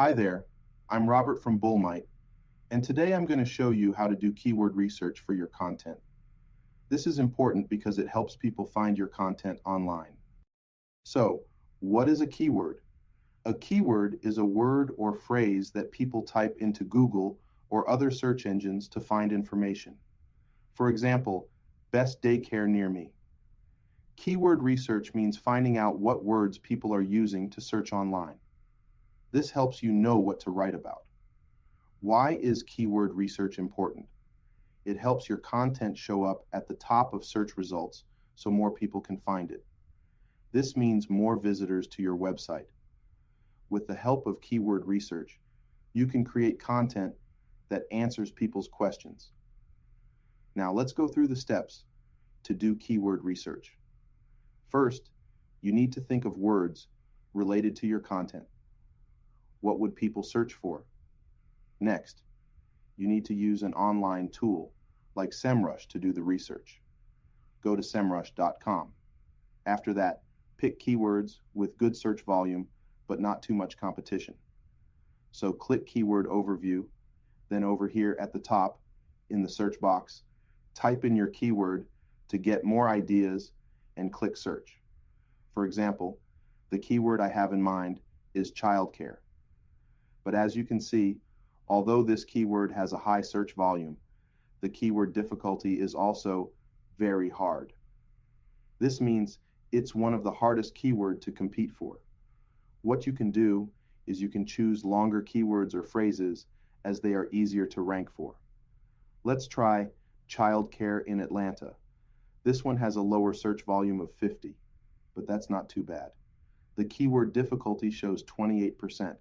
Hi there, I'm Robert from Bullmite, and today I'm going to show you how to do keyword research for your content. This is important because it helps people find your content online. So, what is a keyword? A keyword is a word or phrase that people type into Google or other search engines to find information. For example, best daycare near me. Keyword research means finding out what words people are using to search online. This helps you know what to write about. Why is keyword research important? It helps your content show up at the top of search results so more people can find it. This means more visitors to your website. With the help of keyword research, you can create content that answers people's questions. Now let's go through the steps to do keyword research. First, you need to think of words related to your content. What would people search for? Next, you need to use an online tool like SEMrush to do the research. Go to semrush.com. After that, pick keywords with good search volume but not too much competition. So click Keyword Overview, then over here at the top in the search box, type in your keyword to get more ideas and click Search. For example, the keyword I have in mind is childcare. But as you can see, although this keyword has a high search volume, the keyword difficulty is also very hard. This means it's one of the hardest keywords to compete for. What you can do is you can choose longer keywords or phrases as they are easier to rank for. Let's try childcare in Atlanta. This one has a lower search volume of 50, but that's not too bad. The keyword difficulty shows 28%,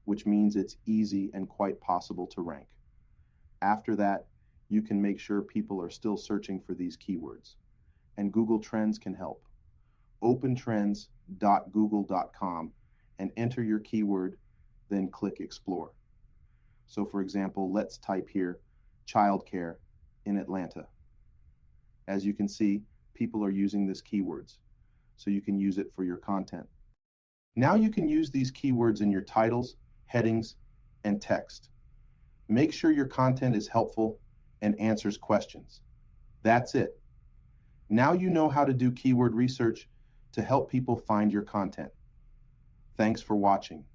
which means it's easy and quite possible to rank. After that, you can make sure people are still searching for these keywords, and Google Trends can help. Open trends.google.com and enter your keyword, then click Explore. So for example, let's type here childcare in Atlanta. As you can see, people are using this keywords, so you can use it for your content. Now you can use these keywords in your titles, headings, and text. Make sure your content is helpful and answers questions. That's it. Now you know how to do keyword research to help people find your content. Thanks for watching.